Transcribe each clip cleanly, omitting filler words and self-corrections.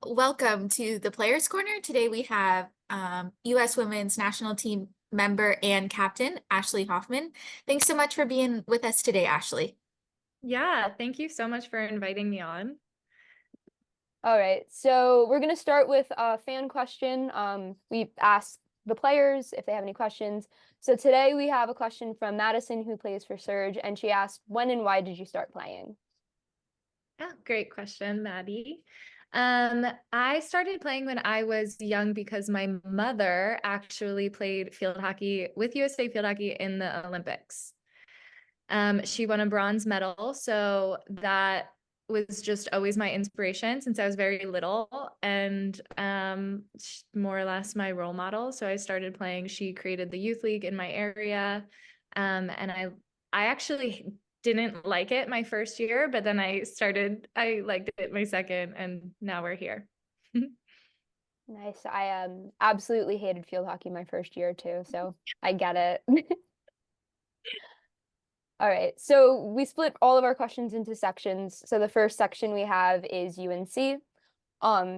Welcome to the Players Corner. Today we have US Women's National Team member and captain, Ashley Hoffman. Thanks so much for being with us today, Ashley. Yeah, thank you so much for inviting me on. All right, so we're going to start with a fan question. We asked the players if they have any questions. So today we have a question from Madison, who plays for Surge, and she asked, when and why did you start playing? Oh, great question, Maddie. I started playing when I was young because my mother actually played field hockey with USA Field Hockey in the Olympics. She won a bronze medal, so that was just always my inspiration since I was very little, and more or less my role model. So I started playing. She created the youth league in my area, and I actually didn't like it my first year, but then I liked it my second, and now we're here. Nice. I absolutely hated field hockey my first year too, so I get it. All right, so we split all of our questions into sections. So the first section we have is UNC.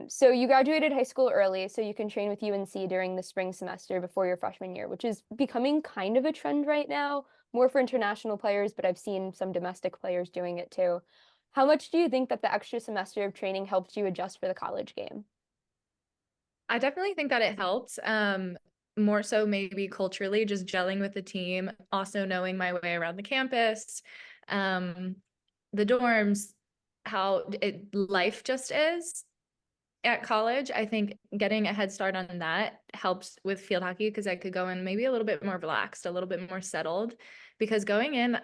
So you graduated high school early, so you can train with UNC during the spring semester before your freshman year, which is becoming kind of a trend right now, more for international players, but I've seen some domestic players doing it too. How much do you think that the extra semester of training helped you adjust for the college game? I definitely think that it helped. More so maybe culturally, just gelling with the team, also knowing my way around the campus, the dorms, life just is at college. I think getting a head start on that helps with field hockey because I could go in maybe a little bit more relaxed, a little bit more settled. Because going in,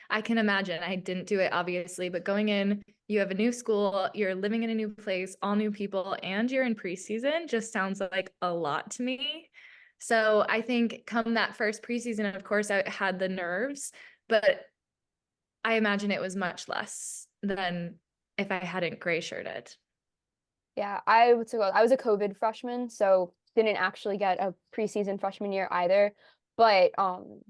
I can imagine, I didn't do it obviously, but going in, you have a new school, you're living in a new place, all new people, and you're in preseason just sounds like a lot to me. So I think come that first preseason, of course, I had the nerves, but I imagine it was much less than if I hadn't gray shirted. Yeah, I was a COVID freshman, so didn't actually get a preseason freshman year either. But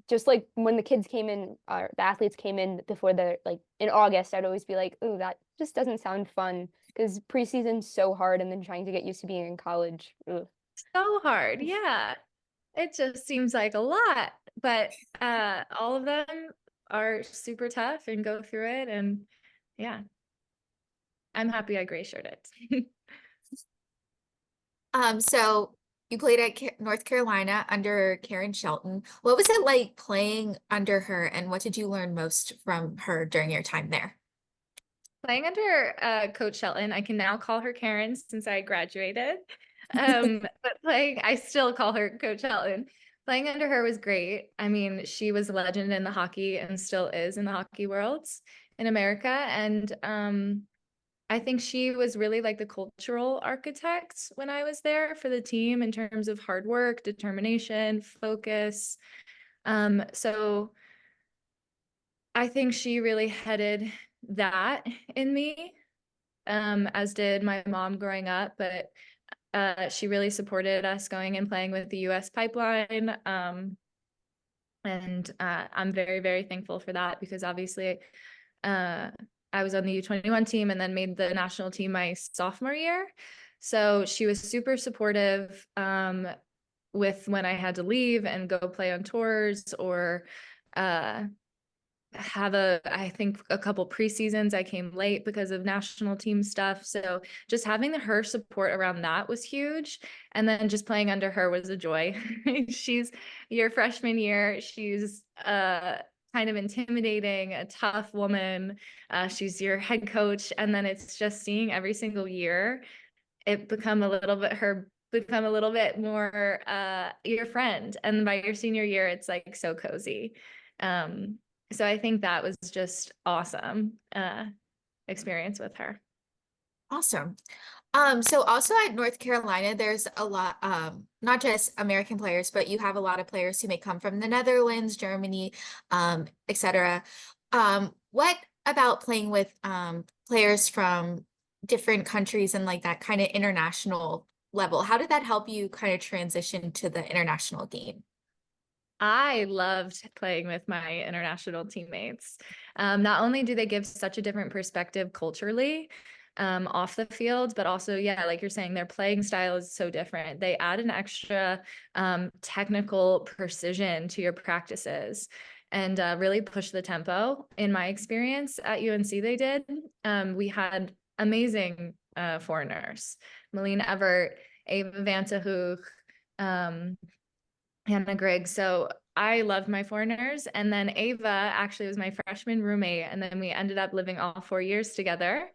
just like when the kids came in, the athletes came in before the like in August, I'd always be like, "Ooh, that just doesn't sound fun," because preseason's so hard, and then trying to get used to being in college. Ugh. So hard. Yeah. It just seems like a lot, but all of them are super tough and go through it. And yeah, I'm happy I gray shirted it. So you played at North Carolina under Karen Shelton. What was it like playing under her, and what did you learn most from her during your time there? Playing under Coach Shelton, I can now call her Karen since I graduated. But I still call her Coach Shelton. Playing under her was great. I mean, she was a legend in the hockey and still is in the hockey worlds in America. And I think she was really like the cultural architect when I was there for the team in terms of hard work, determination, focus. So I think she really headed that in me, as did my mom growing up. But she really supported us going and playing with the US pipeline. And I'm very, very thankful for that because obviously I was on the U21 team and then made the national team my sophomore year. So she was super supportive with when I had to leave and go play on tours or uh, I think a couple preseasons I came late because of national team stuff. So just having her support around that was huge. And then just playing under her was a joy. She's your freshman year. She's kind of intimidating, a tough woman. She's your head coach. And then it's just seeing every single year it become a little bit more your friend. And by your senior year, it's like so cozy. So I think that was just awesome experience with her. Awesome. So also at North Carolina, there's a lot, not just American players, but you have a lot of players who may come from the Netherlands, Germany, etc. What about playing with players from different countries and like that kind of international level? How did that help you kind of transition to the international game? I loved playing with my international teammates. Not only do they give such a different perspective culturally, off the field, but also, yeah, like you're saying, their playing style is so different. They add an extra technical precision to your practices and really push the tempo. In my experience at UNC, they did. We had amazing foreigners, Malene Everett, Ava Vantahook, Hannah Griggs. So I loved my foreigners. And then Ava actually was my freshman roommate. And then we ended up living all 4 years together.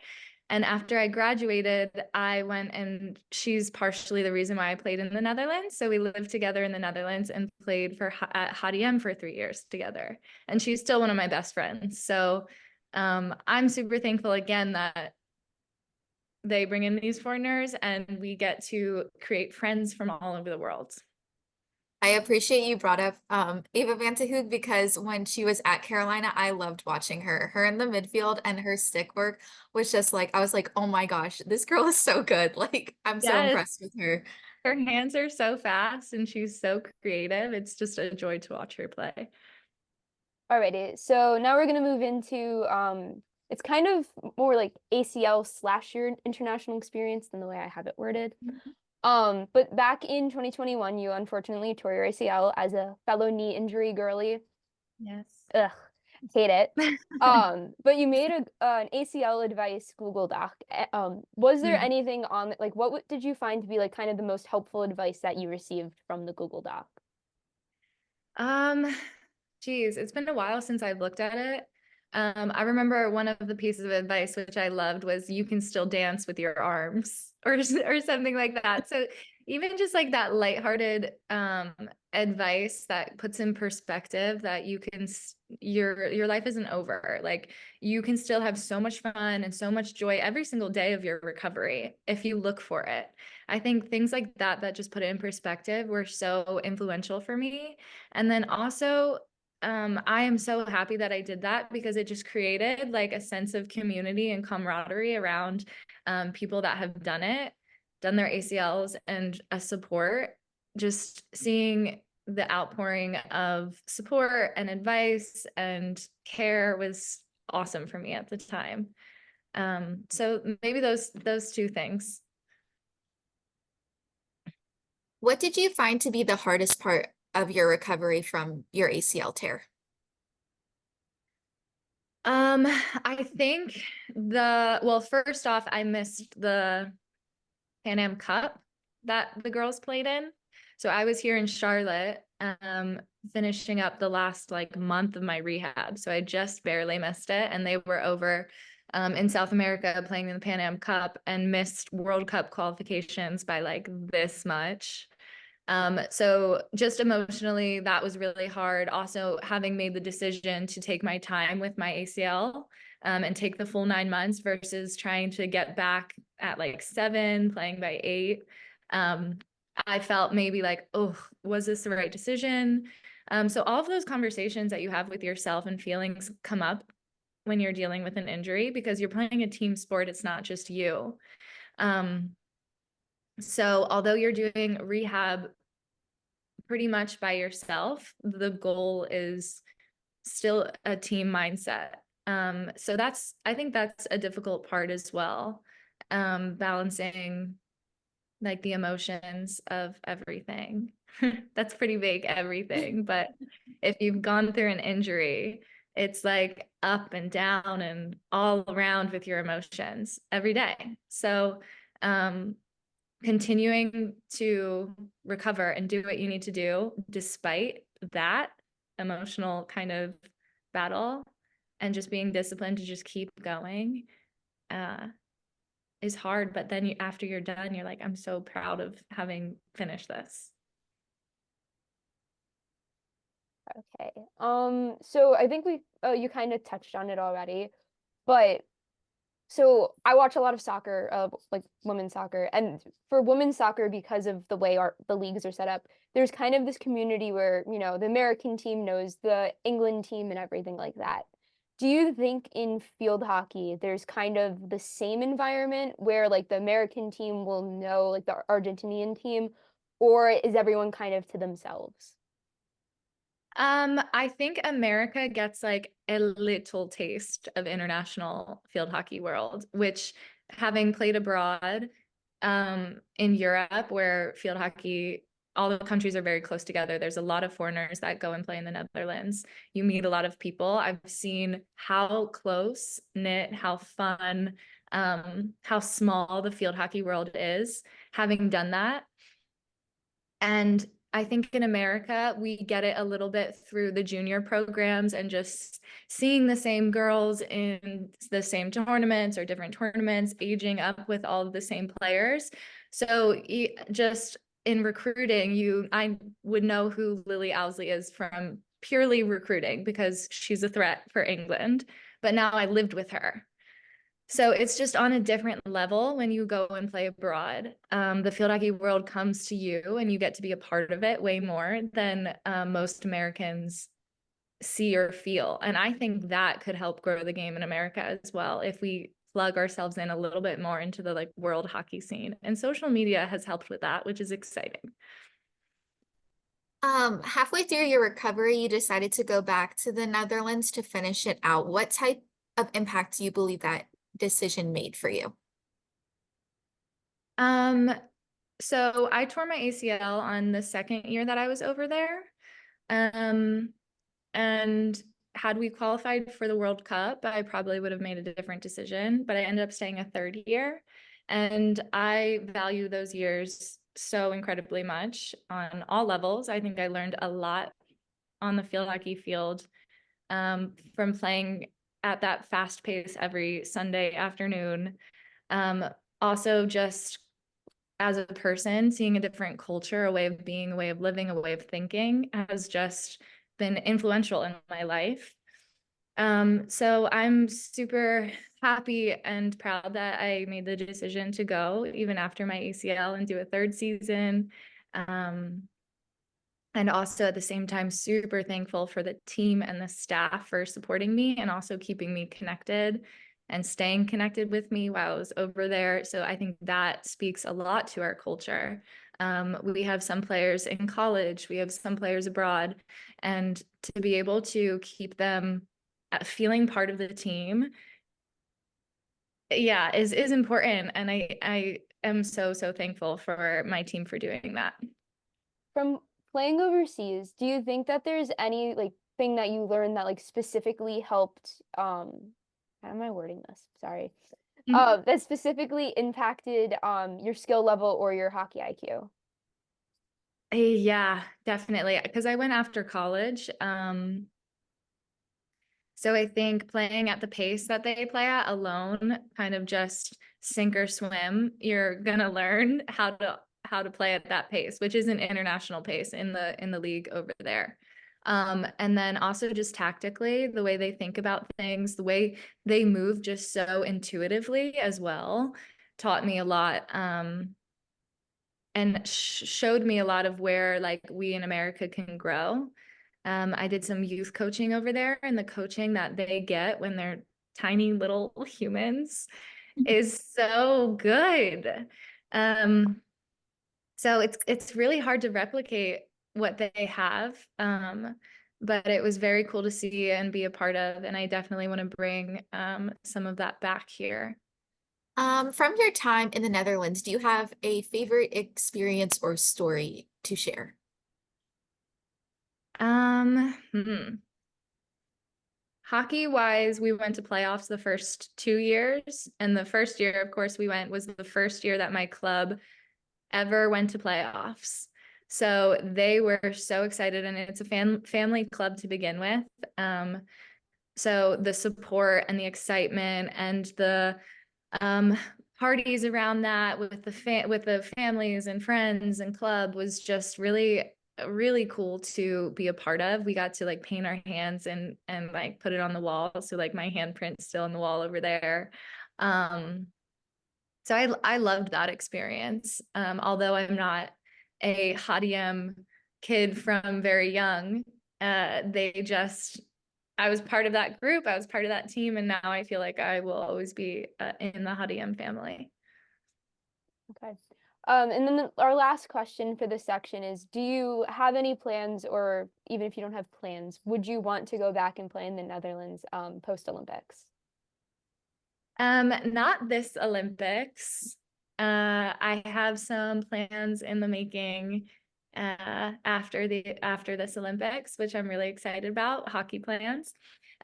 And after I graduated, I went, and she's partially the reason why I played in the Netherlands. So we lived together in the Netherlands and played at HDM for 3 years together. And she's still one of my best friends. So I'm super thankful again that they bring in these foreigners and we get to create friends from all over the world. I appreciate you brought up Ava Vantahook, because when she was at Carolina, I loved watching her. Her in the midfield and her stick work was just like, I was like, oh my gosh, this girl is so good. Like, I'm so Yes. impressed with her. Her hands are so fast and she's so creative. It's just a joy to watch her play. Alrighty, so now we're gonna move into it's kind of more like ACL / your international experience than the way I have it worded. But back in 2021, you unfortunately tore your ACL as a fellow knee injury girly. Yes. Ugh, hate it. But you made an ACL advice Google Doc. Was there anything on, like, what did you find to be like kind of the most helpful advice that you received from the Google Doc? Geez, it's been a while since I've looked at it. I remember one of the pieces of advice which I loved was you can still dance with your arms or something like that. So even just like that lighthearted advice that puts in perspective that you can your life isn't over. Like you can still have so much fun and so much joy every single day of your recovery if you look for it. I think things like that just put it in perspective were so influential for me. And then also I am so happy that I did that because it just created like a sense of community and camaraderie around people that have done their ACLs, and a support. Just seeing the outpouring of support and advice and care was awesome for me at the time. So maybe those two things. What did you find to be the hardest part of your recovery from your ACL tear? I think well, first off, I missed the Pan Am Cup that the girls played in. So I was here in Charlotte, finishing up the last like month of my rehab. So I just barely missed it. And they were over in South America playing in the Pan Am Cup and missed World Cup qualifications by like this much. So just emotionally, that was really hard. Also, having made the decision to take my time with my ACL and take the full 9 months versus trying to get back at like 7, playing by 8. I felt maybe like, oh, was this the right decision? So all of those conversations that you have with yourself and feelings come up when you're dealing with an injury because you're playing a team sport. It's not just you. So although you're doing rehab pretty much by yourself, the goal is still a team mindset. So I think that's a difficult part as well. Balancing like the emotions of everything. That's pretty vague, everything. But if you've gone through an injury, it's like up and down and all around with your emotions every day. So continuing to recover and do what you need to do despite that emotional kind of battle and just being disciplined to just keep going is hard. But then after you're done, you're like, I'm so proud of having finished this. Okay. So I think you kind of touched on it already, but so I watch a lot of soccer, like women's soccer, and for women's soccer, because of the way the leagues are set up, there's kind of this community where, you know, the American team knows the England team and everything like that. Do you think in field hockey, there's kind of the same environment where like the American team will know like the Argentinian team, or is everyone kind of to themselves? I think America gets like a little taste of international field hockey world, which having played abroad in Europe, where field hockey, all the countries are very close together. There's a lot of foreigners that go and play in the Netherlands. You meet a lot of people. I've seen how close knit, how fun, how small the field hockey world is, having done that. And I think in America, we get it a little bit through the junior programs and just seeing the same girls in the same tournaments or different tournaments, aging up with all of the same players. So just in recruiting, I would know who Lily Owsley is from purely recruiting because she's a threat for England. But now I lived with her. So it's just on a different level when you go and play abroad. The field hockey world comes to you and you get to be a part of it way more than most Americans see or feel. And I think that could help grow the game in America as well if we plug ourselves in a little bit more into the world hockey scene. And social media has helped with that, which is exciting. Halfway through your recovery, you decided to go back to the Netherlands to finish it out. What type of impact do you believe that decision made for you? So I tore my ACL on the second year that I was over there. And had we qualified for the World Cup, I probably would have made a different decision, but I ended up staying a third year. And I value those years so incredibly much on all levels. I think I learned a lot on the field hockey field from playing at that fast pace every Sunday afternoon. Also just as a person, seeing a different culture, a way of being, a way of living, a way of thinking has just been influential in my life. So I'm super happy and proud that I made the decision to go even after my ACL and do a third season. And also at the same time, super thankful for the team and the staff for supporting me and also keeping me connected and staying connected with me while I was over there. So I think that speaks a lot to our culture. We have some players in college, we have some players abroad, and to be able to keep them feeling part of the team, yeah, is important. And I am so thankful for my team for doing that. From playing overseas, do you think that there's any thing that you learned that specifically helped how am I wording this? Sorry. That specifically impacted your skill level or your hockey IQ? Yeah, definitely. Because I went after college. So I think playing at the pace that they play at alone, kind of just sink or swim, you're gonna learn how to play at that pace, which is an international pace in the league over there. And then also just tactically, the way they think about things, the way they move just so intuitively as well, taught me a lot. And showed me a lot of where we in America can grow. I did some youth coaching over there, and the coaching that they get when they're tiny little humans is so good. So it's really hard to replicate what they have. But it was very cool to see and be a part of, and I definitely want to bring some of that back here. From your time in the Netherlands, do you have a favorite experience or story to share? Hockey wise, we went to playoffs the first 2 years. And the first year, of course, we went was the first year that my club ever went to playoffs. So they were so excited, and it's a family club to begin with. So the support and the excitement and the parties around that with the families and friends and club was just really cool to be a part of. We got to paint our hands and put it on the wall, so my handprint's still on the wall over there. So I loved that experience. Although I'm not a HDM kid from very young, I was part of that group. I was part of that team. And now I feel like I will always be in the HDM family. Okay. And then our last question for this section is, do you have any plans, or even if you don't have plans, would you want to go back and play in the Netherlands post-Olympics? Not this Olympics. I have some plans in the making after this Olympics, which I'm really excited about, hockey plans.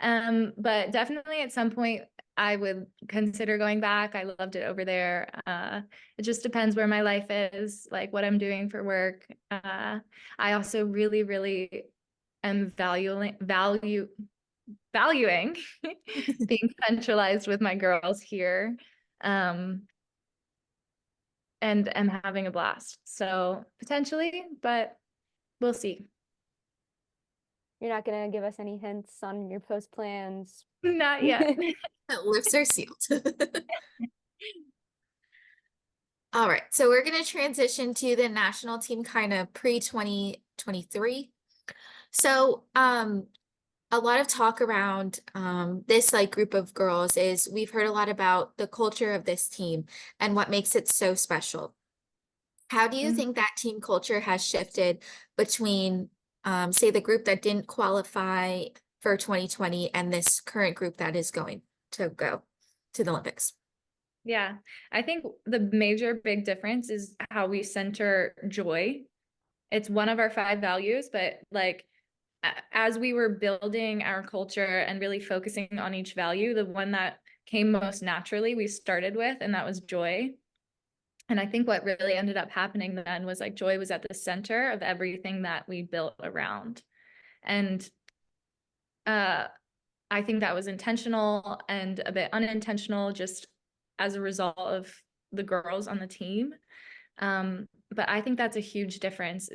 But definitely at some point I would consider going back. I loved it over there. It just depends where my life is, like what I'm doing for work. I also really, really am valuing being centralized with my girls here, and am having a blast. So potentially, but we'll see. You're not gonna give us any hints on your post plans? Not yet. Lips are sealed. All right, so we're going to transition to the national team kind of pre-2023. So, a lot of talk around this like group of girls is we've heard a lot about the culture of this team and what makes it so special. How do you think that team culture has shifted between, say, the group that didn't qualify for 2020 and this current group that is going to go to the Olympics? Yeah, I think the major big difference is how we center joy. It's one of our 5 values, but like as we were building our culture and really focusing on each value, the one that came most naturally we started with, and that was joy. And I think what really ended up happening then was like joy was at the center of everything that we built around. And I think that was intentional and a bit unintentional just as a result of the girls on the team. But I think that's a huge difference.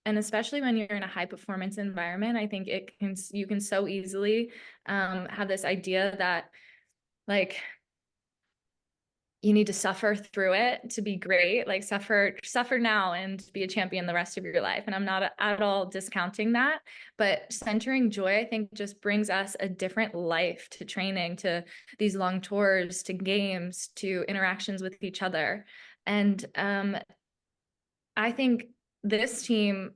And especially when you're in a high performance environment, I think you can so easily have this idea that like you need to suffer through it to be great, like suffer now and be a champion the rest of your life. And I'm not at all discounting that, but centering joy, I think, just brings us a different life to training, to these long tours, to games, to interactions with each other. And I think this team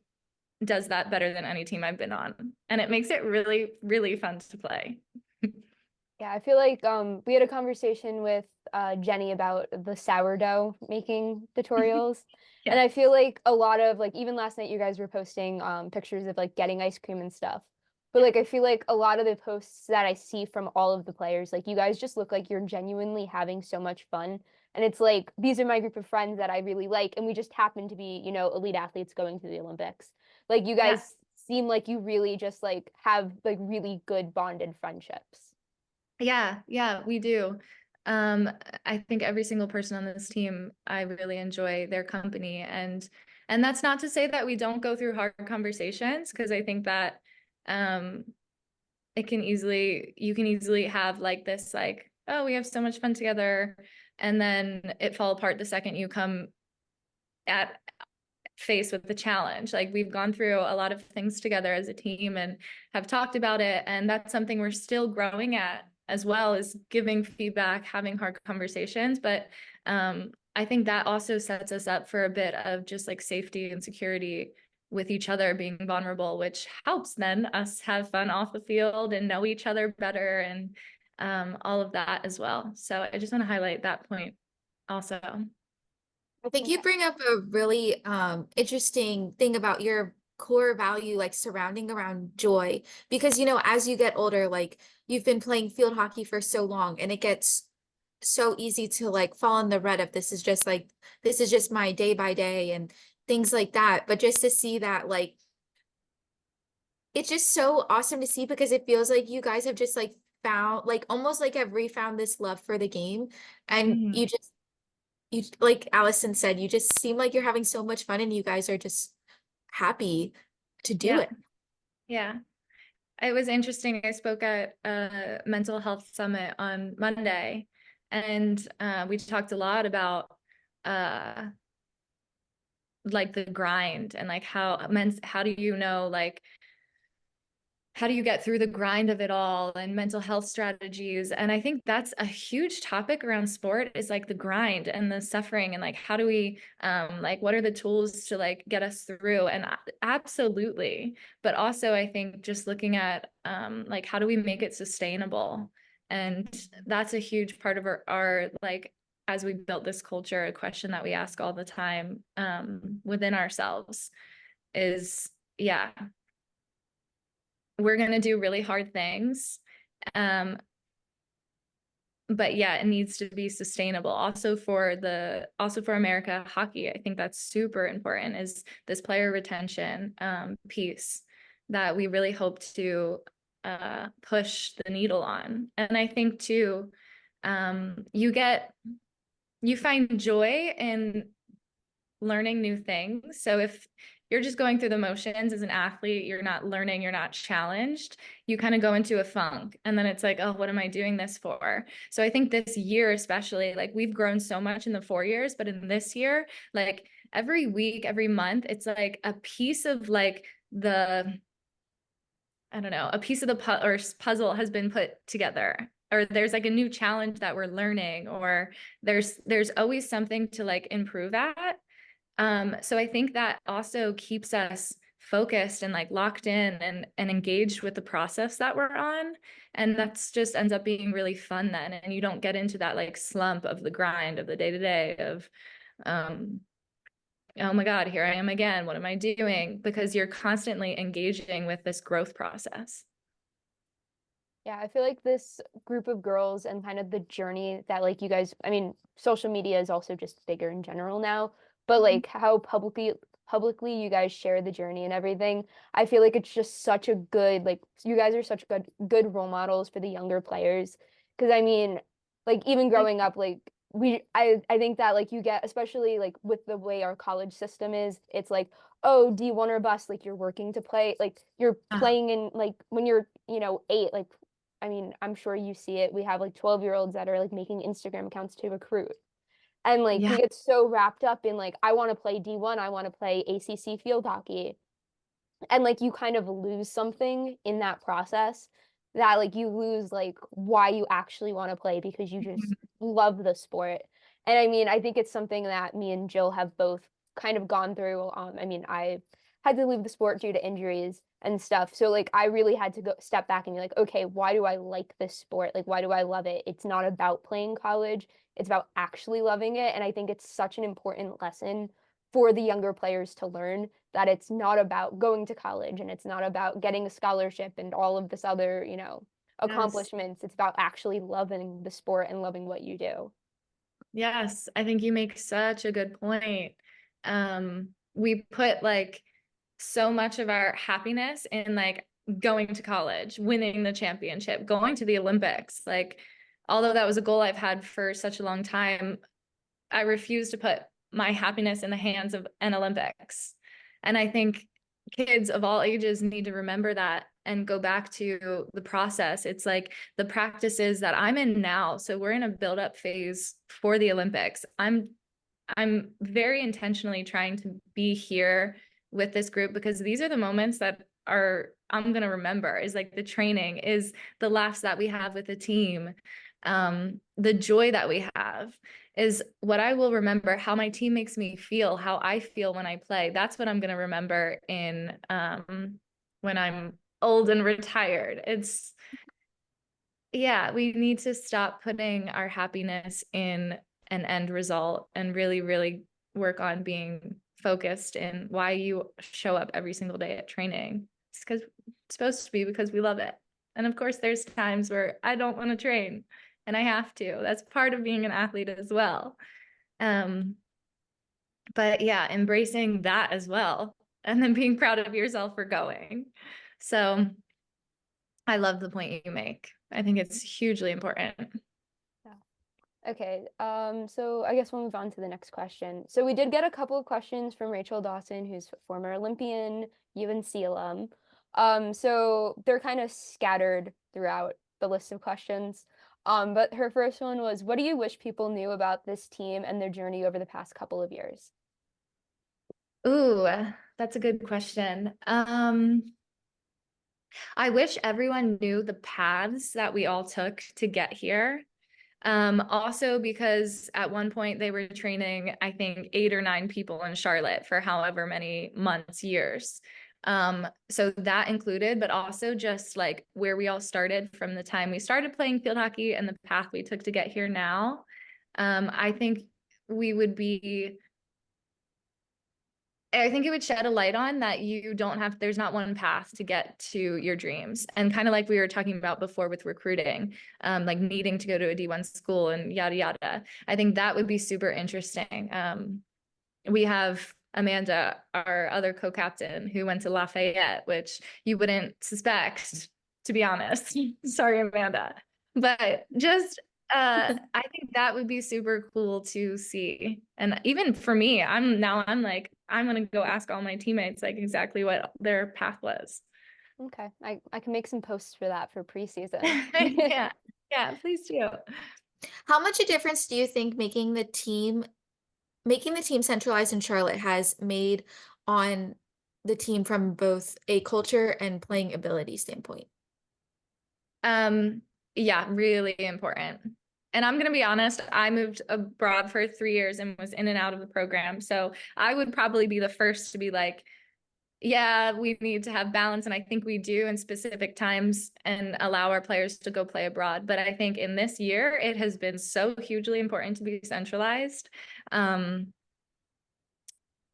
does that better than any team I've been on. And it makes it really, really fun to play. Yeah, I feel like we had a conversation with Jenny about the sourdough making tutorials. Yeah. And I feel like a lot of like even last night you guys were posting pictures of like getting ice cream and stuff. But like I feel like a lot of the posts that I see from all of the players, like you guys just look like you're genuinely having so much fun. And it's like these are my group of friends that I really like, and we just happen to be, you know, elite athletes going to the Olympics. Like you guys seem like you really just like have like really good bonded friendships. Yeah, we do. I think every single person on this team, I really enjoy their company, and that's not to say that we don't go through hard conversations, because I think that you can easily have like this like, oh, we have so much fun together, and then it fall apart the second you come at face with the challenge. Like we've gone through a lot of things together as a team and have talked about it, and that's something we're still growing at, as well as giving feedback, having hard conversations. But I think that also sets us up for a bit of just like safety and security with each other, being vulnerable, which helps then us have fun off the field and know each other better, and all of that as well. So I just want to highlight that point also. I think you bring up a really interesting thing about your core value, like surrounding around joy, because, you know, as you get older, like you've been playing field hockey for so long, and it gets so easy to like fall in the rut of this is just my day by day and things like that. But just to see that, like, it's just so awesome to see, because it feels like you guys have just like found, like almost like have refound this love for the game. And you like Allison said, you just seem like you're having so much fun, and you guys are just happy to do it. Yeah. It was interesting. I spoke at a mental health summit on Monday, and we talked a lot about like the grind, and like how do you know, like how do you get through the grind of it all, and mental health strategies. And I think that's a huge topic around sport, is like the grind and the suffering, and like how do we like what are the tools to like get us through. And absolutely, but also I think just looking at like how do we make it sustainable. And that's a huge part of our like, as we built this culture, a question that we ask all the time within ourselves is, yeah, we're going to do really hard things. But yeah, it needs to be sustainable. Also for America hockey, I think that's super important, is this player retention piece that we really hope to push the needle on. And I think too, you find joy in learning new things. So if you're just going through the motions as an athlete, you're not learning, you're not challenged, you kind of go into a funk. And then it's like, oh, what am I doing this for? So I think this year, especially, like, we've grown so much in the 4 years, but in this year, like every week, every month, it's like a piece of like a piece of the puzzle has been put together, or there's like a new challenge that we're learning, or there's always something to like improve at. So I think that also keeps us focused and like locked in and engaged with the process that we're on. And that's just ends up being really fun then. And you don't get into that like slump of the grind of the day to day of, oh my God, here I am again. What am I doing? Because you're constantly engaging with this growth process. Yeah, I feel like this group of girls and kind of the journey that like you guys, I mean, social media is also just bigger in general now, but like how publicly you guys share the journey and everything. I feel like it's just such a good, like, you guys are such good role models for the younger players. Because I mean, like, even growing up, like, I think that like you get, especially like with the way our college system is, it's like, oh, D1 or bust, like you're working to play, like you're playing in, like when you're 8, like, I mean, I'm sure you see it. We have like 12-year-olds that are like making Instagram accounts to recruit. And like Yeah. we get so wrapped up in like, I want to play D1, I want to play ACC field hockey. And like you kind of lose something in that process, that like you lose like why you actually want to play, because you just love the sport. And I mean, I think it's something that me and Jill have both kind of gone through. I mean, I had to leave the sport due to injuries and stuff. So like I really had to go step back and be like, okay, why do I like this sport? Like, why do I love it? It's not about playing college. It's about actually loving it. And I think it's such an important lesson for the younger players to learn, that it's not about going to college and it's not about getting a scholarship and all of this other, Yes. accomplishments. It's about actually loving the sport and loving what you do. Yes, I think you make such a good point. We put like so much of our happiness in like going to college, winning the championship, going to the Olympics. Like, although that was a goal I've had for such a long time, I refuse to put my happiness in the hands of an Olympics. And I think kids of all ages need to remember that and go back to the process. It's like the practices that I'm in now. So we're in a build-up phase for the Olympics. I'm very intentionally trying to be here with this group, because these are the moments that I'm going to remember, is like the training, is the laughs that we have with the team. The joy that we have is what I will remember. How my team makes me feel, how I feel when I play. That's what I'm going to remember when I'm old and retired. We need to stop putting our happiness in an end result and really, really work on being focused in why you show up every single day at training. It's supposed to be because we love it. And of course, there's times where I don't want to train and I have to. That's part of being an athlete as well. But yeah, embracing that as well, and then being proud of yourself for going. So I love the point you make. I think it's hugely important. Yeah. Okay. So I guess we'll move on to the next question. So we did get a couple of questions from Rachel Dawson, who's a former Olympian, UNC alum. So they're kind of scattered throughout the list of questions. But her first one was, what do you wish people knew about this team and their journey over the past couple of years? Ooh, that's a good question. I wish everyone knew the paths that we all took to get here. Also because at one point they were training, I think 8 or 9 people in Charlotte for however many months, years. So that included, but also just like where we all started from the time we started playing field hockey and the path we took to get here now. I think we would be, I think it would shed a light on that you don't have, there's not one path to get to your dreams. And kind of like we were talking about before with recruiting, like needing to go to a D1 school and yada, yada. I think that would be super interesting. We have Amanda, our other co-captain, who went to Lafayette, which you wouldn't suspect, to be honest. Sorry, Amanda. But just I think that would be super cool to see. And even for me, I'm like, I'm gonna go ask all my teammates like exactly what their path was. Okay, I can make some posts for that for preseason. Yeah, please do. How much a difference do you think making the team centralized in Charlotte has made on the team from both a culture and playing ability standpoint? Yeah, really important. And I'm going to be honest, I moved abroad for 3 years and was in and out of the program. So I would probably be the first to be like, yeah, we need to have balance. And I think we do in specific times and allow our players to go play abroad. But I think in this year, it has been so hugely important to be centralized. And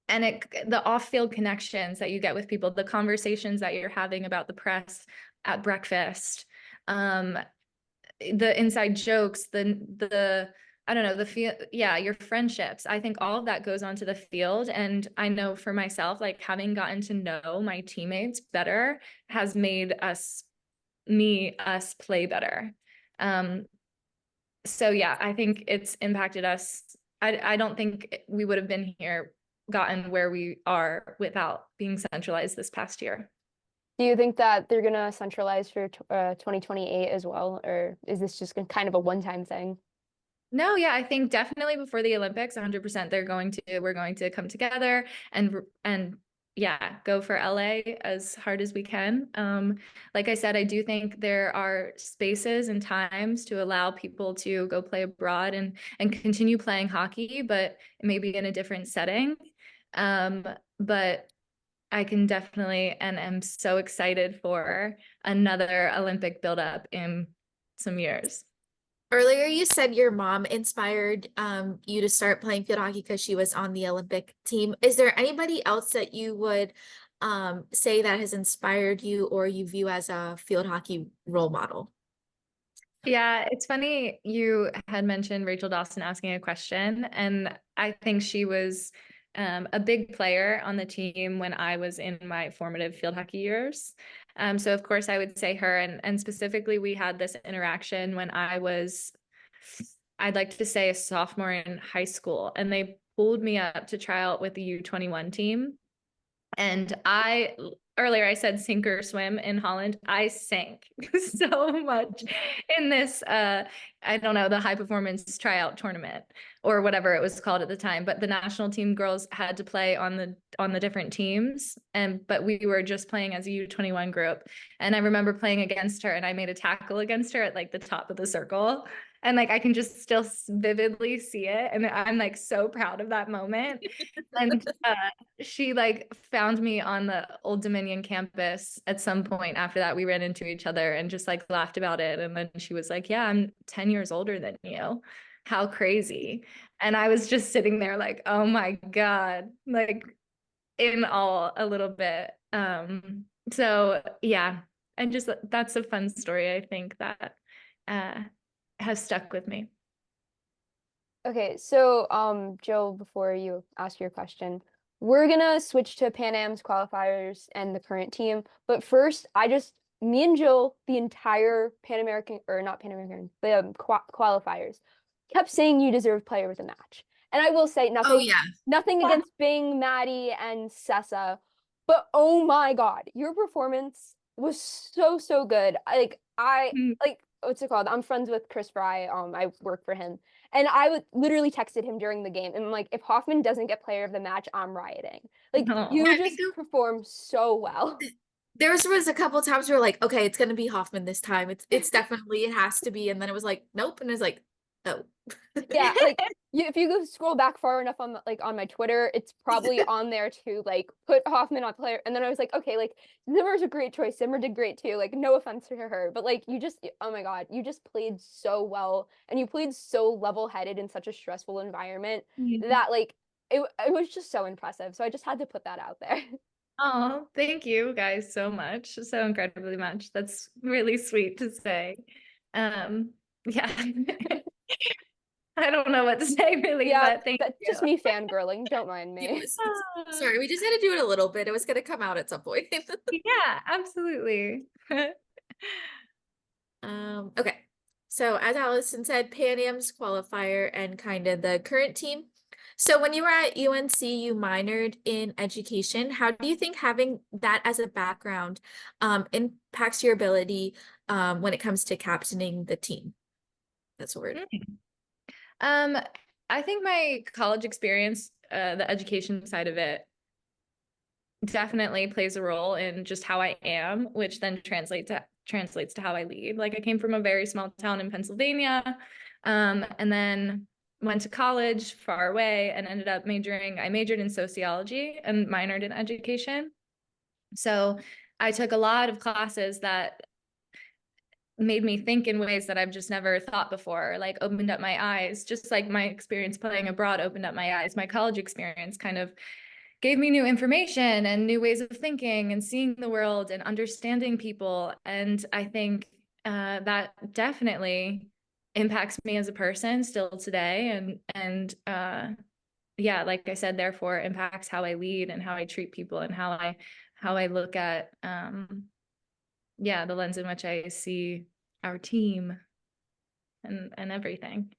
the off-field connections that you get with people, the conversations that you're having about the press at breakfast, the inside jokes, the I don't know, your friendships. I think all of that goes onto the field. And I know for myself, like having gotten to know my teammates better has made us play better. So yeah, I think it's impacted us. I don't think we would have been gotten where we are without being centralized this past year. Do you think that they're gonna centralize for 2028 as well, or is this just kind of a one-time thing? No, yeah, I think definitely before the Olympics, 100% we're going to come together and yeah, go for LA as hard as we can. Like I said, I do think there are spaces and times to allow people to go play abroad and continue playing hockey, but maybe in a different setting. But I can definitely, and am so excited for another Olympic buildup in some years. Earlier, you said your mom inspired you to start playing field hockey because she was on the Olympic team. Is there anybody else that you would say that has inspired you or you view as a field hockey role model? Yeah, it's funny you had mentioned Rachel Dawson asking a question, and I think she was a big player on the team when I was in my formative field hockey years. So of course I would say her, and specifically we had this interaction when I'd like to say a sophomore in high school, and they pulled me up to try out with the U21 team. And earlier I said sink or swim in Holland. I sank so much in this, I don't know, the high performance tryout tournament or whatever it was called at the time. But the national team girls had to play on the different teams. But we were just playing as a U21 group. And I remember playing against her and I made a tackle against her at like the top of the circle. And like, I can just still vividly see it. And I'm like so proud of that moment. And she like found me on the Old Dominion campus at some point after that. We ran into each other and just like laughed about it. And then she was like, yeah, I'm 10 years older than you. How crazy. And I was just sitting there like, oh my God, like in awe a little bit. So yeah, and just that's a fun story, I think, that has stuck with me. Okay, so Jill, before you ask your question, we're gonna switch to Pan Am's qualifiers and the current team. But first, me and Jill, the entire Pan American, or not Pan American, the qualifiers, kept saying you deserve player of the match. And I will say nothing against Bing, Maddie, and Sessa, but oh my God, your performance was so good. Like what's it called? I'm friends with Chris Fry. I work for him. And I literally texted him during the game. And I'm like, if Hoffman doesn't get player of the match, I'm rioting. Like, you just performed so well. There was a couple of times where like, okay, it's gonna be Hoffman this time. It's definitely, it has to be. And then it was like, nope. And it's like, Oh. Yeah, like if you go scroll back far enough on on my Twitter, it's probably on there to like put Hoffman on player. And then I was like, okay, like Zimmer's a great choice. Zimmer did great too. Like no offense to her, but like you just, oh my God, you just played so well and you played so level-headed in such a stressful environment that like it was just so impressive. So I just had to put that out there. Oh, thank you guys so much. So incredibly much. That's really sweet to say. Yeah. I don't know what to say really, Yeah, but thank that's you. just me fangirling. Don't mind Yeah, me. sorry, we just had to do it a little bit. It was gonna come out at some point. Yeah, absolutely. Okay. So as Allison said, Pan Am's qualifier and kind of the current team. So when you were at UNC, you minored in education. How do you think having that as a background impacts your ability when it comes to captaining the team? That's a word. Um, I think my college experience, the education side of it, definitely plays a role in just how I am, which then translates to how I lead. Like I came from a very small town in Pennsylvania, and then went to college far away and ended up I majored in sociology and minored in education. So I took a lot of classes that made me think in ways that I've just never thought before, like opened up my eyes, just like my experience playing abroad opened up my eyes. My college experience kind of gave me new information and new ways of thinking and seeing the world and understanding people. And I think that definitely impacts me as a person still today. Yeah, like I said, therefore impacts how I lead and how I treat people and how I look at yeah, the lens in which I see our team and everything.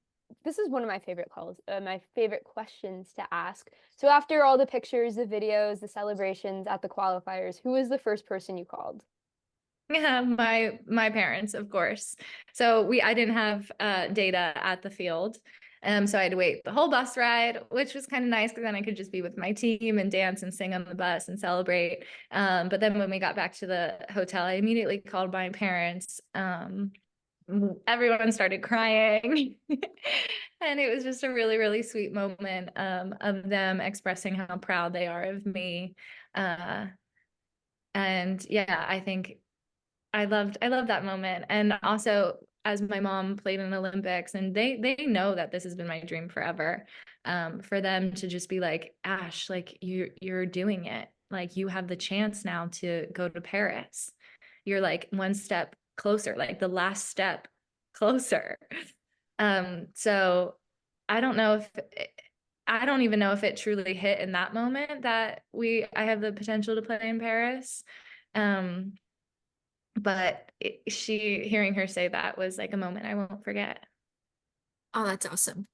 This is one of my favorite calls, my favorite questions to ask. So after all the pictures, the videos, the celebrations at the qualifiers, who was the first person you called? Yeah, my parents, of course. So I didn't have data at the field. So I had to wait the whole bus ride, which was kind of nice because then I could just be with my team and dance and sing on the bus and celebrate. But then when we got back to the hotel, I immediately called my parents. Everyone started crying. And it was just a really, really sweet moment of them expressing how proud they are of me. And yeah, I think I loved that moment. And also as my mom played in Olympics and they know that this has been my dream forever. For them to just be like, Ash, like you're doing it. Like you have the chance now to go to Paris. You're like one step closer, like the last step closer. So I don't know if I don't even know if it truly hit in that moment that I have the potential to play in Paris. Um, but hearing her say that was like a moment I won't forget. Oh, that's awesome.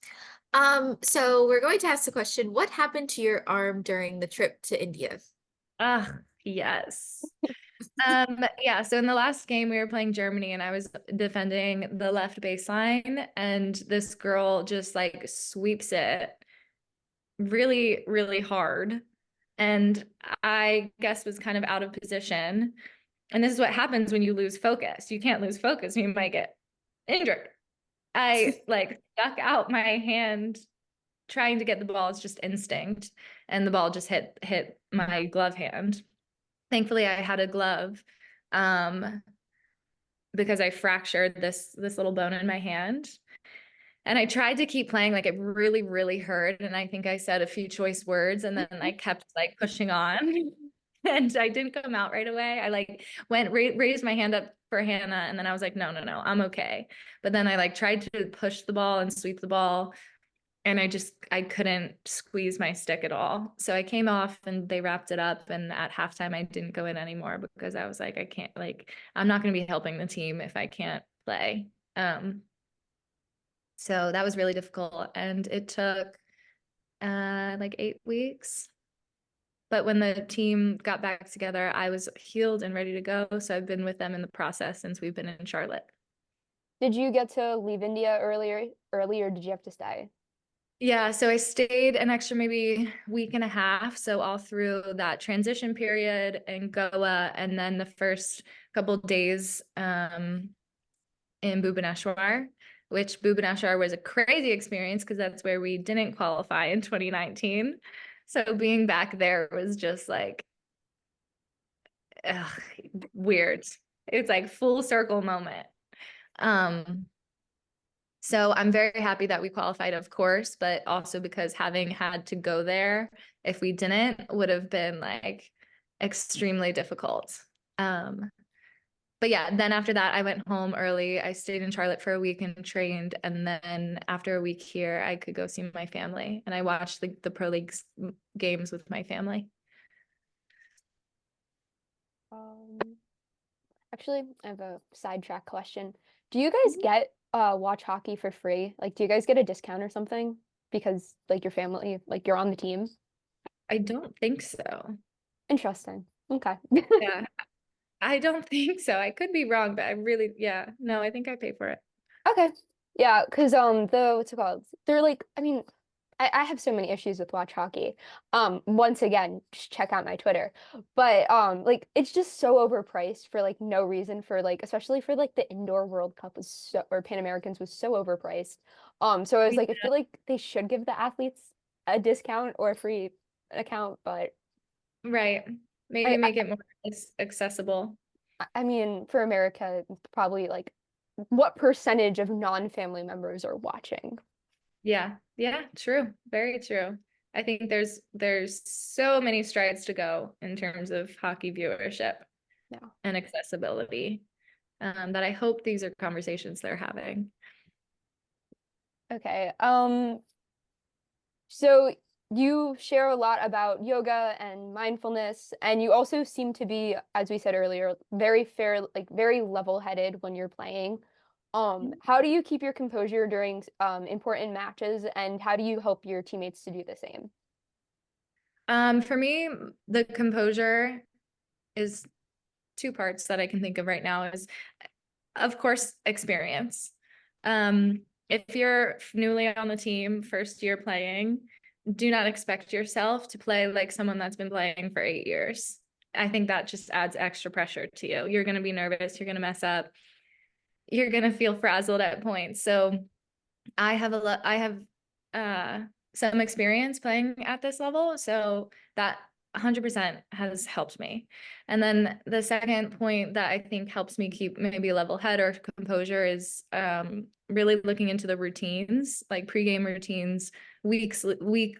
So we're going to ask the question, what happened to your arm during the trip to India? Ah, yes. Yeah, so in the last game we were playing Germany and I was defending the left baseline and this girl just like sweeps it really, really hard. And I guess was kind of out of position. And this is what happens when you lose focus. You can't lose focus, you might get injured. I like stuck out my hand trying to get the ball. It's just instinct. And the ball just hit my glove hand. Thankfully, I had a glove because I fractured this little bone in my hand. And I tried to keep playing like it really, really hurt. And I think I said a few choice words and then I kept like pushing on. And I didn't come out right away. I like raised my hand up for Hannah and then I was like, no, I'm okay. But then I like tried to push the ball and sweep the ball and I couldn't squeeze my stick at all. So I came off and they wrapped it up and at halftime I didn't go in anymore because I was like, I can't, like, I'm not going to be helping the team if I can't play. So that was really difficult and it took like 8 weeks. But when the team got back together, I was healed and ready to go. So I've been with them in the process since we've been in Charlotte. Did you get to leave India earlier, or did you have to stay? Yeah, so I stayed an extra maybe week and a half. So all through that transition period in Goa and then the first couple days in Bhubaneswar. which Bhubaneswar was a crazy experience because that's where we didn't qualify in 2019. So being back there was just like, ugh, weird. It's like full circle moment. So I'm very happy that we qualified, of course, but also because having had to go there, if we didn't, would have been like extremely difficult. But yeah, then after that, I went home early. I stayed in Charlotte for a week and trained. And then after a week here, I could go see my family. And I watched the Pro League games with my family. Actually, I have a sidetrack question. Do you guys get watch hockey for free? Like, do you guys get a discount or something because like your family, like you're on the team? I don't think so. Interesting. Okay. Yeah, I don't think so. I could be wrong, but I really, yeah, no, I think I pay for it. Okay. Yeah, because the what's it called? They're like, I mean, I have so many issues with watch hockey. Once again, just check out my Twitter. But like it's just so overpriced for like no reason for like especially for like the indoor World Cup was so or Pan Americans was so overpriced. So I was like, I feel like they should give the athletes a discount or a free account, but Right. Maybe make it more accessible. I mean, for America, probably like what percentage of non-family members are watching? Yeah. Yeah, true. Very true. I think there's so many strides to go in terms of hockey viewership and accessibility that I hope these are conversations they're having. Okay. So you share a lot about yoga and mindfulness, and you also seem to be, as we said earlier, very fair, like very level-headed when you're playing. How do you keep your composure during important matches, and how do you help your teammates to do the same? For me, the composure is two parts that I can think of right now is, of course, experience. If you're newly on the team, first year playing, do not expect yourself to play like someone that's been playing for 8 years. I think that just adds extra pressure to you. You're going to be nervous. You're going to mess up. You're going to feel frazzled at points. So I have some experience playing at this level, so that 100% has helped me. And then the second point that I think helps me keep maybe level head or composure is really looking into the routines, like pregame routines, weekly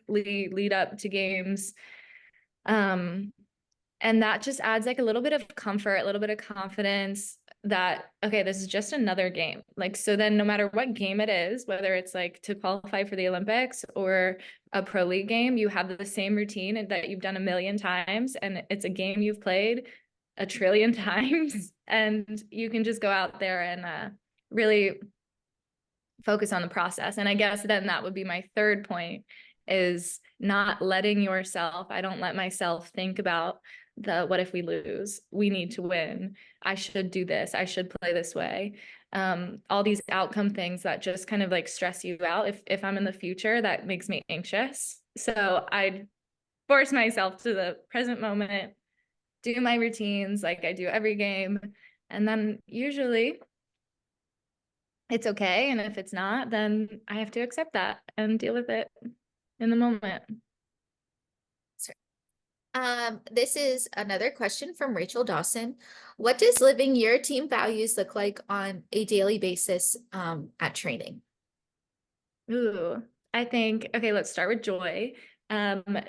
lead up to games. And that just adds like a little bit of comfort, a little bit of confidence that, okay, this is just another game. Like, so then no matter what game it is, whether it's like to qualify for the Olympics or a pro league game, you have the same routine that you've done a million times. And it's a game you've played a trillion times. And you can just go out there and really focus on the process. And I guess then that would be my third point is not letting yourself, I don't let myself think about what if we lose? We need to win. I should do this. I should play this way. All these outcome things that just kind of like stress you out. If I'm in the future, that makes me anxious. So I force myself to the present moment, do my routines like I do every game. And then usually it's okay. And if it's not, then I have to accept that and deal with it in the moment. This is another question from Rachel Dawson. What does living your team values look like on a daily basis at training? Ooh, I think, okay, let's start with joy.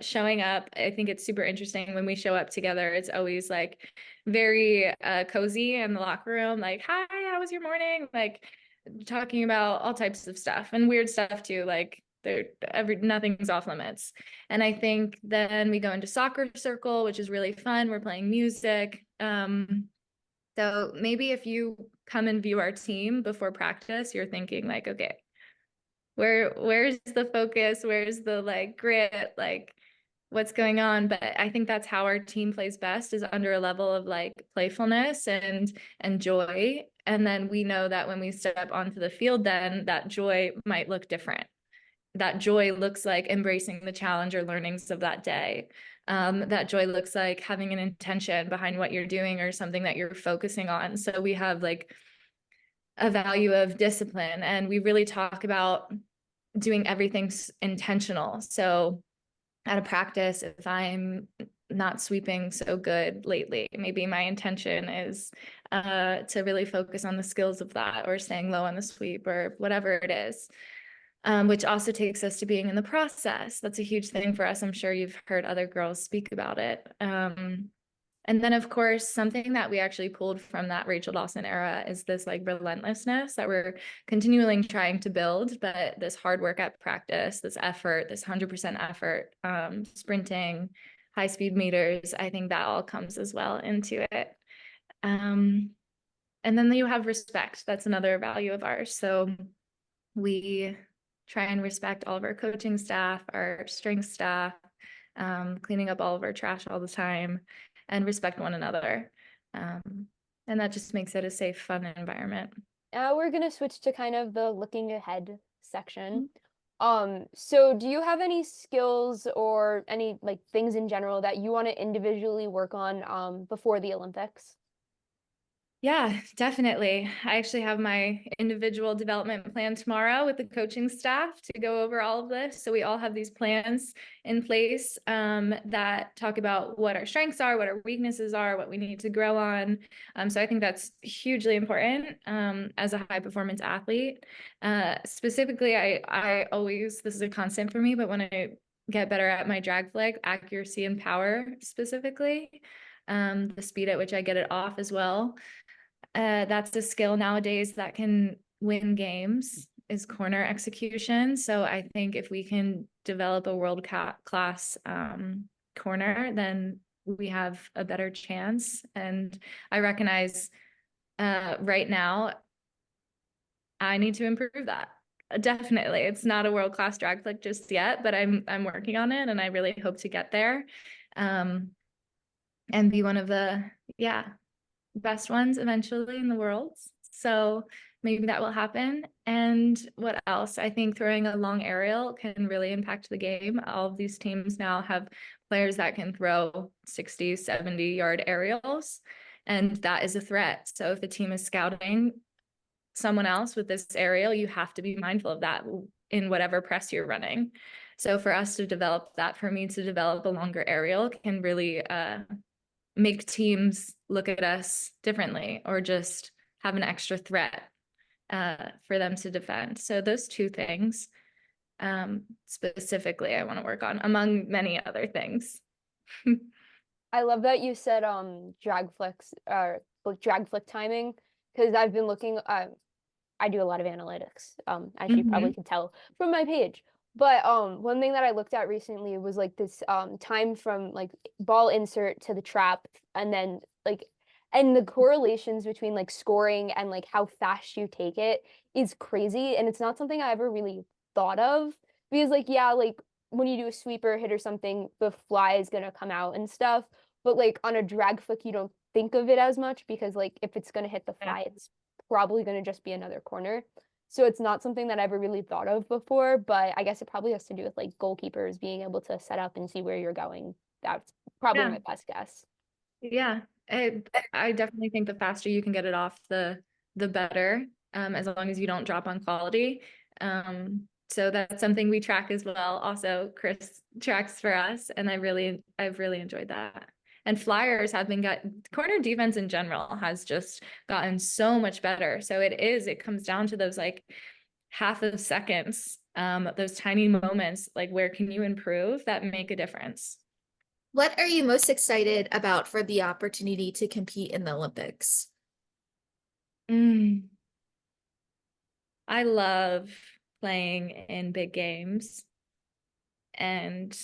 Showing up, I think it's super interesting when we show up together. It's always like very cozy in the locker room, like, hi, how was your morning? Like talking about all types of stuff and weird stuff too, like nothing's off limits. And I think then we go into soccer circle, which is really fun. We're playing music. So maybe if you come and view our team before practice, you're thinking like, okay, where's the focus? Where's the like grit? Like what's going on? But I think that's how our team plays best is under a level of like playfulness and joy. And then we know that when we step onto the field, then that joy might look different. That joy looks like embracing the challenge or learnings of that day. That joy looks like having an intention behind what you're doing or something that you're focusing on. So we have like a value of discipline, and we really talk about doing everything intentional. So at a practice, if I'm not sweeping so good lately, maybe my intention is to really focus on the skills of that, or staying low on the sweep, or whatever it is. Which also takes us to being in the process. That's a huge thing for us. I'm sure you've heard other girls speak about it. And then, of course, something that we actually pulled from that Rachel Dawson era is this like relentlessness that we're continually trying to build, but this hard work at practice, this effort, this 100% effort, sprinting, high speed meters, I think that all comes as well into it. And then you have respect. That's another value of ours. So we try and respect all of our coaching staff, our strength staff, cleaning up all of our trash all the time, and respect one another. And that just makes it a safe, fun environment. We're gonna switch to kind of the looking ahead section. So do you have any skills or any like things in general that you want to individually work on before the Olympics? Yeah, definitely. I actually have my individual development plan tomorrow with the coaching staff to go over all of this. So we all have these plans in place that talk about what our strengths are, what our weaknesses are, what we need to grow on. So I think that's hugely important as a high performance athlete. Specifically, I always, this is a constant for me, but when I get better at my drag flag, accuracy and power specifically, the speed at which I get it off as well. That's a skill nowadays that can win games, is corner execution. So I think if we can develop a world class corner, then we have a better chance. And I recognize right now I need to improve that. Definitely. It's not a world class drag flick just yet, but I'm working on it, and I really hope to get there and be one of the best ones eventually in the world. So maybe that will happen. And what else? I think throwing a long aerial can really impact the game. All of these teams now have players that can throw 60, 70-yard aerials, and that is a threat. So if a team is scouting someone else with this aerial, you have to be mindful of that in whatever press you're running. So for us to develop that, for me to develop a longer aerial can really make teams look at us differently, or just have an extra threat for them to defend. So those two things specifically I want to work on, among many other things. I love that you said drag flicks drag flick timing, because I've been looking I do a lot of analytics, as you probably can tell from my page. But one thing that I looked at recently was like this time from like ball insert to the trap, and then like, and the correlations between like scoring and like how fast you take it is crazy. And it's not something I ever really thought of, because like, yeah, like when you do a sweeper hit or something, the fly is gonna come out and stuff. But like on a drag flick, you don't think of it as much, because like if it's gonna hit the fly, it's probably gonna just be another corner. So it's not something that I ever really thought of before, but I guess it probably has to do with like goalkeepers being able to set up and see where you're going. That's probably my best guess. Yeah, I definitely think the faster you can get it off, the better, as long as you don't drop on quality. So that's something we track as well. Also, Chris tracks for us, and I've really enjoyed that. And flyers have been corner defense in general has just gotten so much better. So it comes down to those like half of seconds, those tiny moments, like where can you improve that make a difference. What are you most excited about for the opportunity to compete in the Olympics? I love playing in big games, and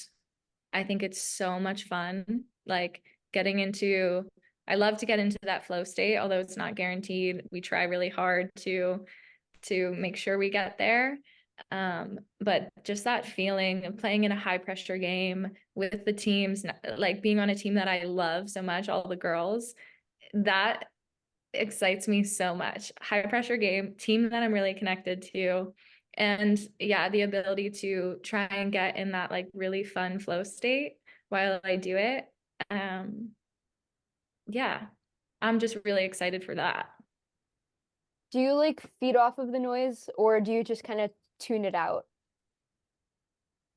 I think it's so much fun. Like I love to get into that flow state, although it's not guaranteed. We try really hard to make sure we get there. But just that feeling of playing in a high pressure game with the teams, like being on a team that I love so much, all the girls, that excites me so much. High pressure game, team that I'm really connected to. And yeah, the ability to try and get in that like really fun flow state while I do it. Yeah, I'm just really excited for that. do you like feed off of the noise, or do you just kind of tune it out?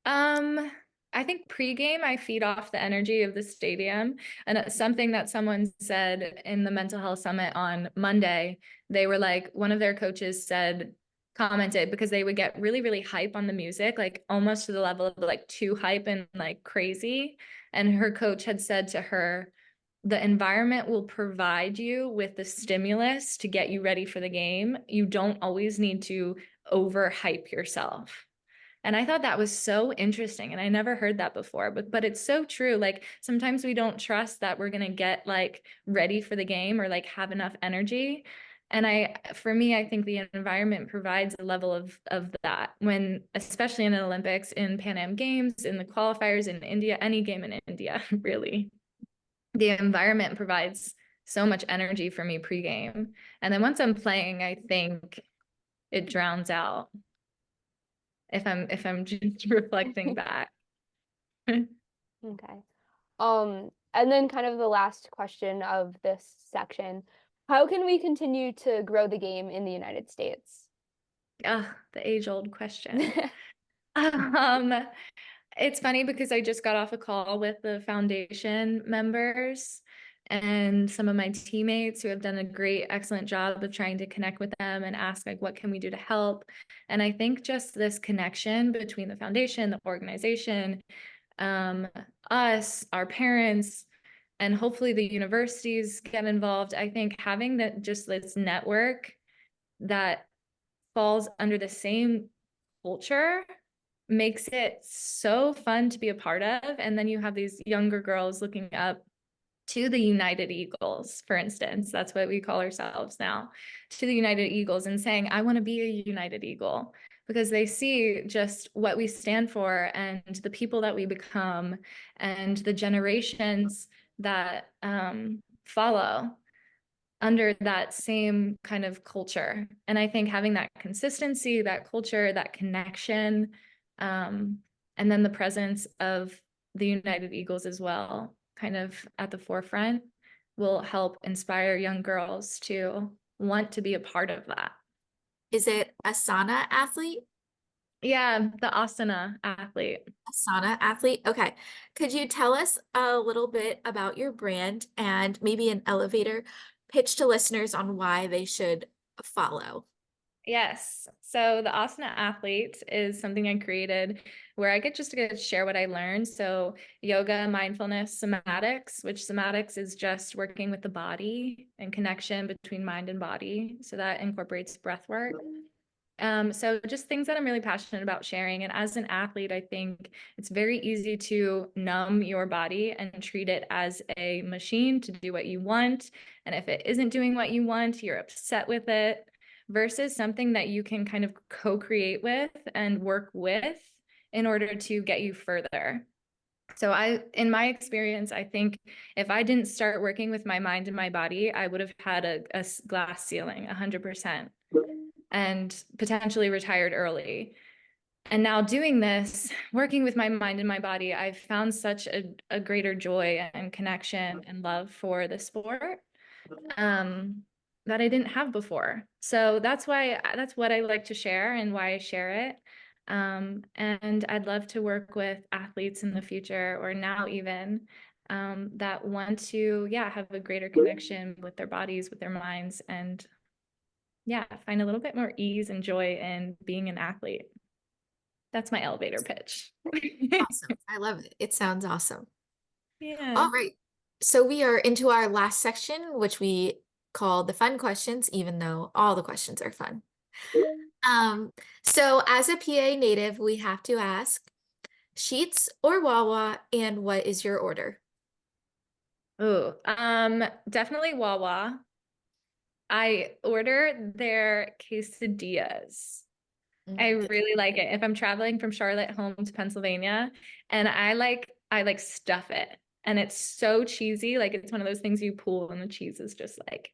I think pregame I feed off the energy of the stadium. And it's something that someone said in the mental health summit on Monday. They were like, one of their coaches commented because they would get really, really hype on the music, like almost to the level of like too hype and like crazy. And her coach had said to her, the environment will provide you with the stimulus to get you ready for the game. You don't always need to overhype yourself. And I thought that was so interesting. And I never heard that before, but it's so true. Like sometimes we don't trust that we're going to get like ready for the game or like have enough energy. And for me, I think the environment provides a level of that when, especially in the Olympics, in Pan Am Games, in the qualifiers in India, any game in India, really, the environment provides so much energy for me pregame. And then once I'm playing, I think it drowns out if I'm just reflecting back. Okay. And then kind of the last question of this section, how can we continue to grow the game in the United States? The age-old question. Um, it's funny because I just got off a call with the foundation members and some of my teammates who have done a great, excellent job of trying to connect with them and ask like, what can we do to help? And I think just this connection between the foundation, the organization, us, our parents, and hopefully the universities get involved. I think having that just this network that falls under the same culture makes it so fun to be a part of. And then you have these younger girls looking up to the United Eagles, for instance. That's what we call ourselves now, to the United Eagles, and saying, I want to be a United Eagle, because they see just what we stand for and the people that we become and the generations that follow under that same kind of culture. And I think having that consistency, that culture, that connection, and then the presence of the United Eagles as well, kind of at the forefront, will help inspire young girls to want to be a part of that. Is it Asana athlete? Yeah, the Asana athlete. Asana athlete? Okay. Could you tell us a little bit about your brand and maybe an elevator pitch to listeners on why they should follow? Yes. So the Asana Athlete is something I created where I get to share what I learned. So yoga, mindfulness, somatics, which somatics is just working with the body and connection between mind and body. So that incorporates breath work. So just things that I'm really passionate about sharing. And as an athlete, I think it's very easy to numb your body and treat it as a machine to do what you want. And if it isn't doing what you want, you're upset with it, versus something that you can kind of co-create with and work with in order to get you further. So in my experience, I think if I didn't start working with my mind and my body, I would have had a glass ceiling, 100%, and potentially retired early. And now doing this, working with my mind and my body, I've found such a greater joy and connection and love for the sport that I didn't have before. So that's what I like to share and why I share it. And I'd love to work with athletes in the future or now even that want to, have a greater connection with their bodies, with their minds, and find a little bit more ease and joy in being an athlete. That's my elevator pitch. Awesome. I love it. It sounds awesome. Yeah. All right. So we are into our last section, which we call the fun questions, even though all the questions are fun. So as a PA native, we have to ask, Sheets or Wawa, and what is your order? Oh, definitely Wawa. I order their quesadillas. I really like it. If I'm traveling from Charlotte home to Pennsylvania, and I like stuff it, and it's so cheesy. Like it's one of those things you pull and the cheese is just like,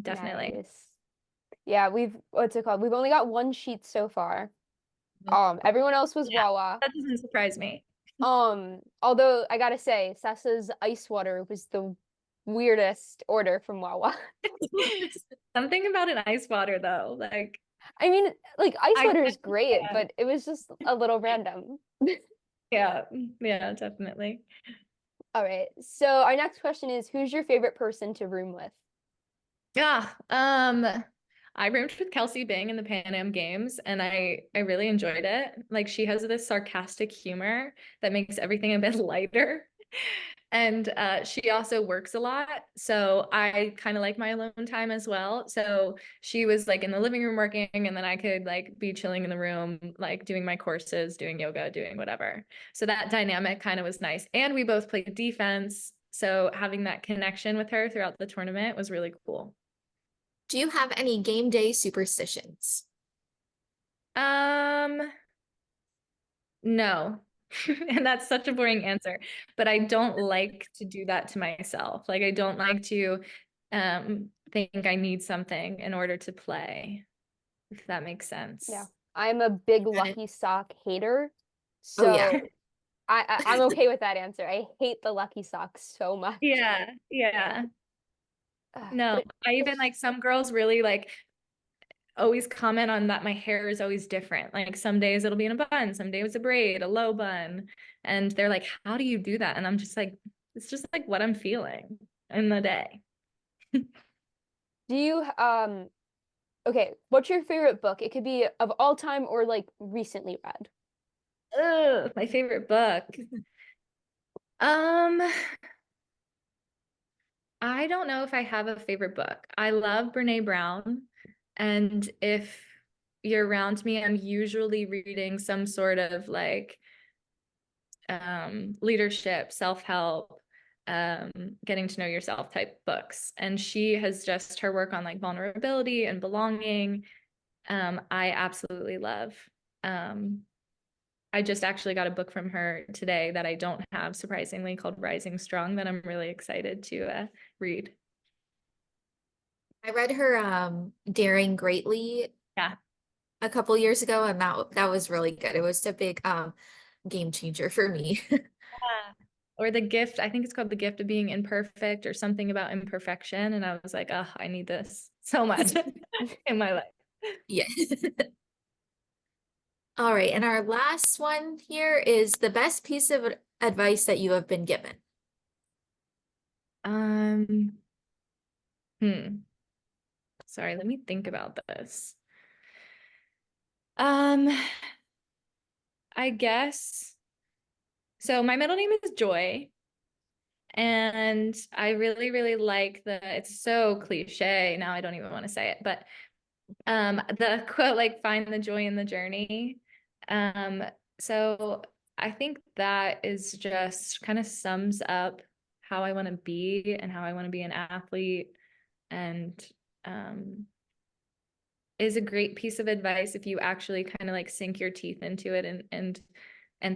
definitely. Nice. Yeah, what's it called? We've only got one sheet so far. Everyone else was Wawa. That doesn't surprise me. Although I gotta say, Sessa's ice water was the weirdest order from Wawa. Something about an ice water though, like I mean, like ice I water is can't- great, yeah. but it was just a little random. Yeah, yeah, definitely. All right. So our next question is, who's your favorite person to room with? Yeah, I roomed with Kelsey Bing in the Pan Am Games, and I really enjoyed it. Like she has this sarcastic humor that makes everything a bit lighter. And she also works a lot, so I kind of like my alone time as well. So she was like in the living room working, and then I could like be chilling in the room, like doing my courses, doing yoga, doing whatever. So that dynamic kind of was nice. And we both played defense, so having that connection with her throughout the tournament was really cool. Do you have any game day superstitions? No. And that's such a boring answer, but I don't like to do that to myself. Like I don't like to think I need something in order to play, if that makes sense. Yeah. I'm a big Got it. lucky sock hater. Oh yeah. So I'm okay with that answer. I hate the lucky socks so much. Yeah, yeah. No, But I even like some girls really like always comment on that my hair is always different. Like some days it'll be in a bun, some days a braid, a low bun. And they're like, how do you do that? And I'm just like, it's just like what I'm feeling in the day. do you okay, what's your favorite book? It could be of all time or like recently read. Ugh, my favorite book. Um, I don't know if I have a favorite book. I love Brene Brown, and if you're around me, I'm usually reading some sort of like leadership, self-help, getting to know yourself type books. And she has just her work on like vulnerability and belonging. I absolutely love. I just actually got a book from her today that I don't have, surprisingly, called Rising Strong, that I'm really excited to read. I read her Daring Greatly Yeah. a couple years ago, and that was really good. It was a big game changer for me. Yeah. Or The Gift, I think it's called The Gift of Being Imperfect or something about imperfection. And I was like, oh, I need this so much in my life. Yeah. All right, and our last one here is the best piece of advice that you have been given. Um, hmm. Sorry, let me think about this. I guess. So my middle name is Joy. And I really, really like it's so cliche. Now I don't even want to say it, but the quote, like, find the joy in the journey. Um, so I think that is just kind of sums up how I want to be and how I want to be an athlete, and is a great piece of advice if you actually kind of like sink your teeth into it and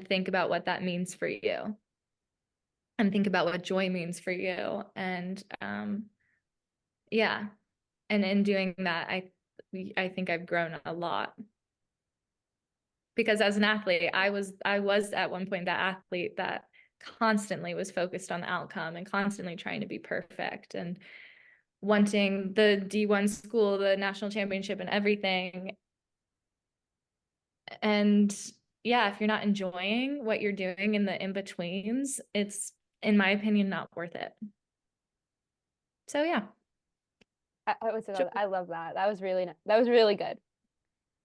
think about what that means for you and think about what joy means for you. And yeah, and in doing that, I think I've grown a lot, because as an athlete, I was at one point that athlete that constantly was focused on the outcome and constantly trying to be perfect and wanting the D1 school, the national championship and everything. And yeah, if you're not enjoying what you're doing in the in-betweens, it's, in my opinion, not worth it. So yeah. I love that. That was really good.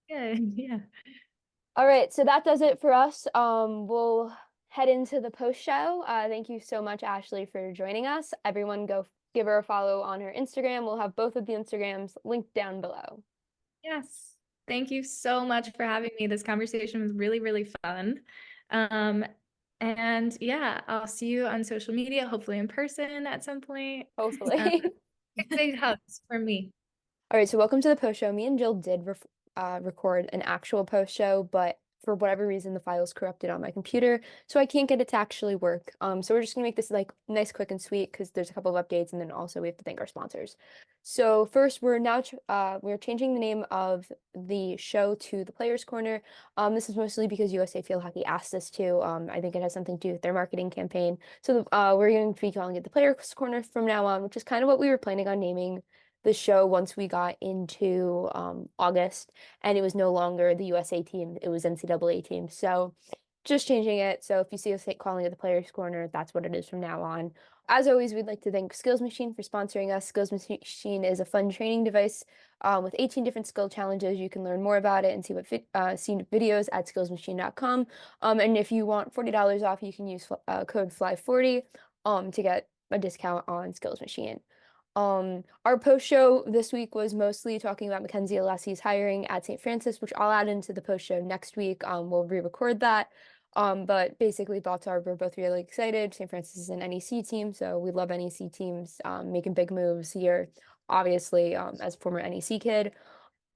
Yeah, yeah. All right, so that does it for us. We'll head into the post show. Thank you so much, Ashley, for joining us. Everyone go give her a follow on her Instagram. We'll have both of the Instagrams linked down below. Yes. Thank you so much for having me. This conversation was really, really fun. And yeah, I'll see you on social media, hopefully in person at some point. Hopefully. Big hugs from me. All right, so welcome to the post show. Me and Jill did record an actual post show, but for whatever reason, the file's corrupted on my computer, so I can't get it to actually work. So we're just gonna make this like nice, quick, and sweet because there's a couple of updates, and then also we have to thank our sponsors. So first, we're now we're changing the name of the show to the Players Corner. This is mostly because USA Field Hockey asked us to. I think it has something to do with their marketing campaign. So we're going to be calling it the Players Corner from now on, which is kind of what we were planning on naming the show once we got into August, and it was no longer the USA team, it was NCAA team. So just changing it. So if you see us calling it the Players Corner, that's what it is from now on. As always, we'd like to thank Skills Machine for sponsoring us. Skills Machine is a fun training device with 18 different skill challenges. You can learn more about it and see see videos at skillsmachine.com. And if you want $40 off, you can use code FLY40 to get a discount on Skills Machine. Our post show this week was mostly talking about Mackenzie Alessi's hiring at St. Francis, which I'll add into the post show next week. We'll re-record that. But basically thoughts are we're both really excited. St. Francis is an NEC team, so we love NEC teams making big moves here, obviously, as a former NEC kid.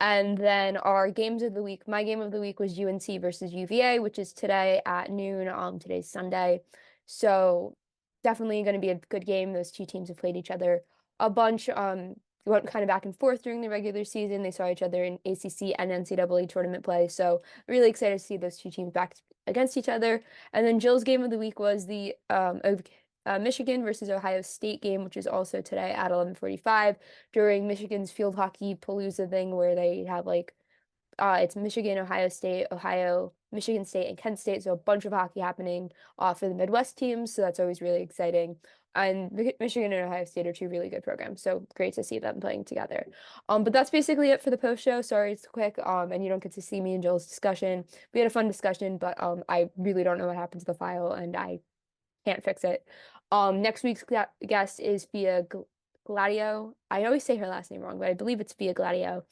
And then our games of the week, my game of the week was UNC versus UVA, which is today at noon. Today's Sunday. So definitely going to be a good game. Those two teams have played each other a bunch. Went kind of back and forth during the regular season. They saw each other in ACC and NCAA tournament play. So really excited to see those two teams back against each other. And then Jill's game of the week was the Michigan versus Ohio State game, which is also today at 11:45 during Michigan's field hockey palooza thing, where they have like it's Michigan, Ohio State, Michigan State, and Kent State. So a bunch of hockey happening for the Midwest teams. So that's always really exciting. And Michigan and Ohio State are two really good programs. So great to see them playing together. But that's basically it for the post show. Sorry, it's quick. And you don't get to see me and Jill's discussion. We had a fun discussion, but I really don't know what happened to the file, and I can't fix it. Next week's guest is Via Gladio. I always say her last name wrong, but I believe it's Via Gladio.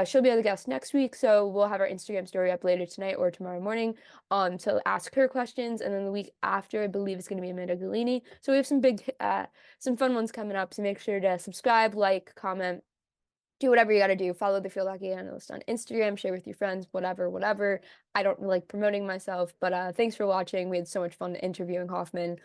She'll be the guest next week, so we'll have our Instagram story up later tonight or tomorrow morning to ask her questions. And then the week after, I believe it's going to be Amanda Galini. So we have some fun ones coming up. So make sure to subscribe, like, comment, do whatever you got to do. Follow the Field Hockey Analyst on Instagram, share with your friends, whatever. I don't like promoting myself, but thanks for watching. We had so much fun interviewing Hoffman.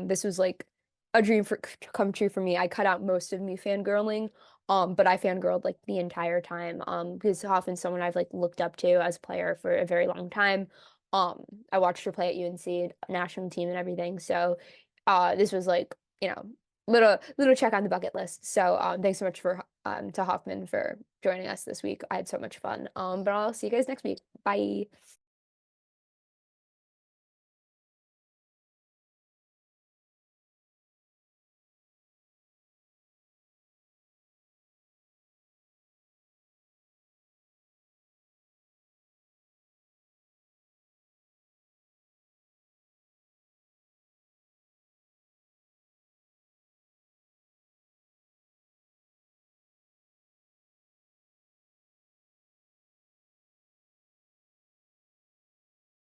This was like a dream come true for me. I cut out most of me fangirling, but I fangirled like the entire time because Hoffman's someone I've like looked up to as a player for a very long time. I watched her play at UNC national team and everything. So this was like, little check on the bucket list. So thanks so much to Hoffman for joining us this week. I had so much fun. But I'll see you guys next week. Bye.